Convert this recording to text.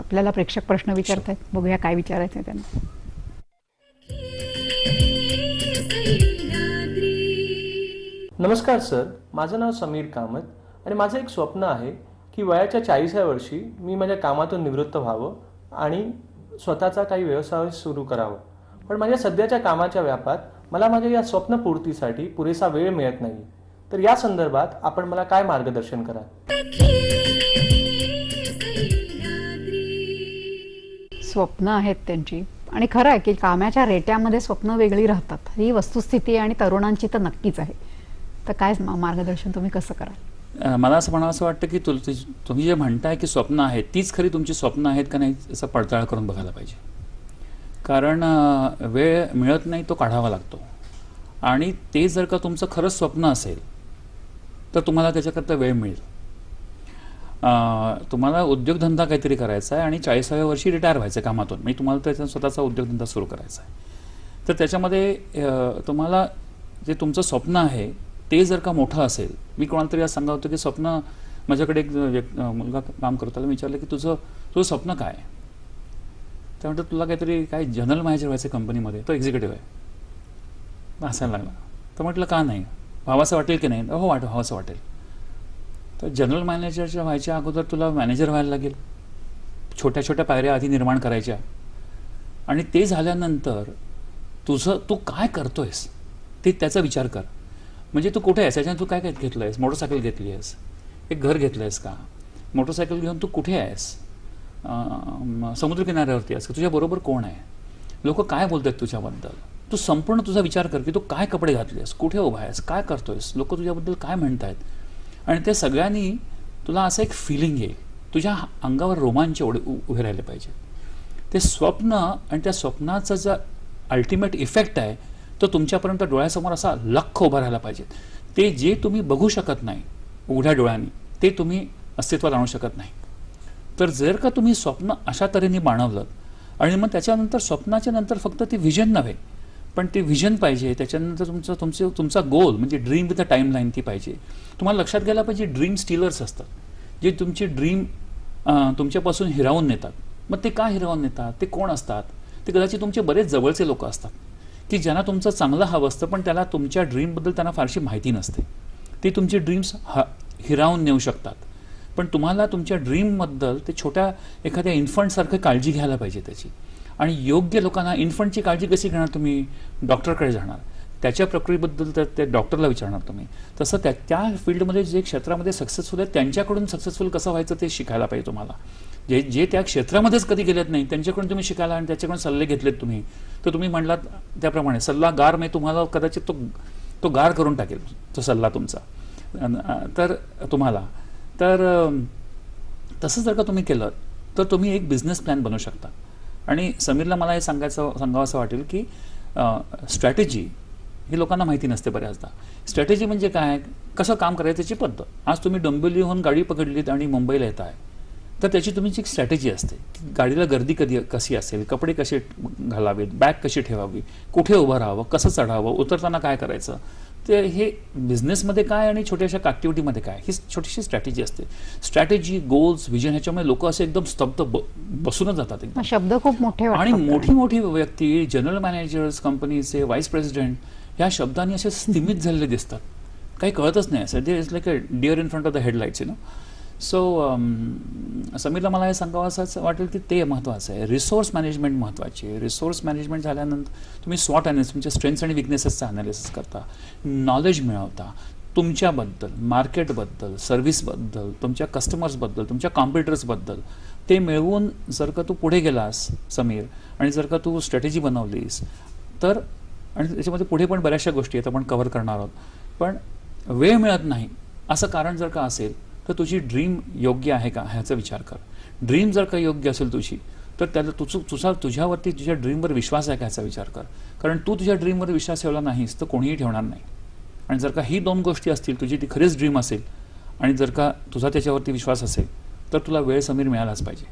आपल्याला प्रेक्षक प्रश्न विचारतात, बघूया काय विचारायचं त्यांना. नमस्कार सर, माझं नाव समीर कामत आणि माझं एक स्वप्न आहे की वयाच्या 40व्या वर्षी मी माझ्या कामातून निवृत्त व्हावं आणि स्वतःचा काही व्यवसाय सुरू करावा. पण माझ्या सध्याच्या कामाच्या व्यापात मला माझ्या या स्वप्नपूर्तीसाठी पुरेसा वेळ मिळत नाही. तर या संदर्भात आपण मला काय मार्गदर्शन कराल? स्वप्न आहेत त्यांची आणि खरं आहे की कामाच्या रेट्यामध्ये स्वप्न वेगळी राहतात, ही वस्तुस्थिती आणि तरुणांची तर नक्कीच आहे. तर काय मार्गदर्शन तुम्ही कसं कराल? मला असं म्हणावं वाटतं की तुम्ही जे म्हणताय की स्वप्न आहेत तीच खरी तुमची स्वप्न आहेत का नाही असं पडताळ करून बघायला पाहिजे. कारण वेळ मिळत नाही, तो काढावा लागतो. आणि ते जर का तुमचं खरंच स्वप्न असेल तर तुम्हाला त्याच्याकरता वेळ मिळेल. तुम्हाला उद्योगधंदा काहीतरी करायचा आहे आणि 40व्या वर्षी रिटायर व्हायचं कामातून, म्हणजे तुम्हाला त्याचा स्वतःचा उद्योगधंदा सुरू करायचा आहे. तर त्याच्यामध्ये तुम्हाला जे तुमचं स्वप्न आहे ते जर का मोठं असेल, मी कोणाला तरी आज सांगा होतं की स्वप्न, माझ्याकडे एक मुलगा काम करतो, त्याला विचारलं की तुझं स्वप्न काय आहे? त्या म्हणतात तुला काहीतरी काय जनरल मॅनेजर व्हायचं कंपनीमध्ये, तो एक्झिक्युटिव्ह आहे. हसायला लागला. तर म्हटलं का नाही, व्हावंसं वाटेल की नाही? हो व्हावंसं वाटेल. तर जनरल मॅनेजरच्या व्हायच्या अगोदर तुला मॅनेजर व्हायला लागेल. छोट्या छोट्या पायऱ्या आधी निर्माण करायच्या आणि ते झाल्यानंतर तू काय करतोयस ते त्याचा विचार कर. म्हणजे तू कुठे आहेस, याच्याने तू काय काय घेतलं आहेस? मोटरसायकल घेतली आहेस, एक घर घेतलं आहेस का? मोटरसायकल घेऊन तू कुठे आहेस? समुद्रकिनाऱ्यावरती आहेस का? तुझ्याबरोबर कोण आहे? लोक काय बोलत आहेत तुझ्याबद्दल? तू संपूर्ण तुझा विचार कर की तू काय कपडे घातलेस, कुठे उभा आहेस, काय करतोयस, लोक तुझ्याबद्दल काय म्हणत आहेत. आणि ते सगळ्यांनी तुला असं एक फिलिंग येईल, तुझ्या अंगावर रोमांच उभे राहिले पाहिजे. ते स्वप्न आणि त्या स्वप्नाचा जो अल्टिमेट इफेक्ट आहे तो तुमच्यापर्यंत डोळ्यासमोर असा लख्ख उभा राहायला पाहिजे. ते जे तुम्ही बघू शकत नाही उघड्या डोळ्यांनी ते तुम्ही अस्तित्वात आणू शकत नाही. तर जर का तुम्ही स्वप्न अशा तऱ्हेने बाणवलं आणि मग त्याच्यानंतर स्वप्नाच्या नंतर फक्त ती व्हिजन नव्हे पण ते व्हिजन पाहिजे, त्याच्यानंतर तुमचा गोल म्हणजे ड्रीम विथ अ टाईमलाईन ती पाहिजे. तुम्हाला लक्षात घ्यायला पाहिजे ड्रीम स्टीलर्स असतात जे तुमची ड्रीम तुमच्यापासून हिरावून नेतात. मग ते का हिरावून नेतात, ते कोण असतात? ते कदाचित तुमचे बरेच जवळचे लोक असतात की ज्यांना तुमचं चांगलं हवं असतं पण त्याला तुमच्या ड्रीमबद्दल त्यांना फारशी माहिती नसते. ते तुमचे ड्रीम्स हिरावून नेऊ शकतात. पण तुम्हाला तुमच्या ड्रीमबद्दल ते छोट्या एखाद्या इन्फंटसारखं काळजी घ्यायला पाहिजे त्याची. आणि योग्य लोकांना, इन्फंटची काळजी कशी घेणार तुम्ही? डॉक्टरकडे जाणार, त्याच्या प्रक्रियेबद्दल तर त्या डॉक्टरला विचारणार तुम्ही. तसं त्या फील्डमध्ये जे क्षेत्रामध्ये सक्सेसफुल आहेत त्यांच्याकडून सक्सेसफुल कसं व्हायचं ते शिकायला पाहिजे तुम्हाला. जे त्या क्षेत्रामध्येच कधी गेलेत नाही त्यांच्याकडून तुम्ही शिकायला आणि त्याच्याकडून सल्ले घेतलेत तुम्ही, तर तुम्ही म्हणलात त्याप्रमाणे सल्लागार मी तुम्हाला कदाचित तो गार करून टाकेल तो सल्ला तुमचा. तर तुम्हाला तसं जर का तुम्ही केलं तर तुम्ही एक बिझनेस प्लॅन बनवू शकता. आणि समीरला मला हे सांगावं असं वाटेल की स्ट्रॅटेजी ही लोकांना माहिती नसते बऱ्याचदा. स्ट्रॅटेजी म्हणजे काय, कसं काम करायचं त्याची पद्धत. आज तुम्ही डोंबिवलीहून गाडी पकडलीत आणि मुंबईला येत आहे तर त्याची तुमची एक स्ट्रॅटेजी असते. गाडीला गर्दी कशी असेल, कपडे कसे घालावेत, बॅग कशी ठेवावी, कुठे उभं राहावं, कसं चढावं, उतरताना काय करायचं, ते हे बिझनेसमध्ये काय आणि छोट्याशा ॲक्टिव्हिटीमध्ये काय, ही छोटीशी स्ट्रॅटेजी असते. स्ट्रॅटेजी, गोल्स, विजन ह्याच्यामुळे लोक असे एकदम स्तब्ध बसूनच जातात. एकदम शब्द खूप मोठे आणि मोठी व्यक्ती, जनरल मॅनेजर्स, कंपनीचे व्हाईस प्रेसिडेंट ह्या शब्दांनी असे स्थिमित झालेले दिसतात, काही कळतच नाही. असं ते it's like a deer in front of the headlights so समीरला मला हे सांगावं असं वाटेल की ते महत्त्वाचं आहे. रिसोर्स मॅनेजमेंट महत्त्वाची आहे. रिसोर्स मॅनेजमेंट झाल्यानंतर तुम्ही स्वॉट ॲनालिसिस, तुमच्या स्ट्रेंथ्स आणि विकनेसेसचं ॲनालिसिस करता, नॉलेज मिळवता तुमच्याबद्दल, मार्केटबद्दल, सर्व्हिसबद्दल, तुमच्या कस्टमर्सबद्दल, तुमच्या कॉम्पिटिटर्सबद्दल. ते मिळवून जर का तू पुढे गेलास समीर आणि जर का तू स्ट्रॅटेजी बनवलीस तर, आणि त्याच्यामध्ये पुढे पण बऱ्याचशा गोष्टी आहेत आपण कव्हर करणार आहोत, पण वेळ मिळत नाही असं कारण जर का असेल तर तुझी ड्रीम योग्य आहे का ह्याचा विचार कर. ड्रीम जर का योग्य असेल तुझी तर त्याला तुझ्यावरती, तुझ्या ड्रीमवर विश्वास आहे का ह्याचा विचार कर. कारण तू तुझ्या ड्रीमवर विश्वास ठेवला नाहीस तर कोणीही ठेवणार नाही. आणि जर का ही दोन गोष्टी असतील, तुझी ती खरीच ड्रीम असेल आणि जर का तुझा त्याच्यावरती विश्वास असेल तर तुला वेळ समीर मिळालाच पाहिजे.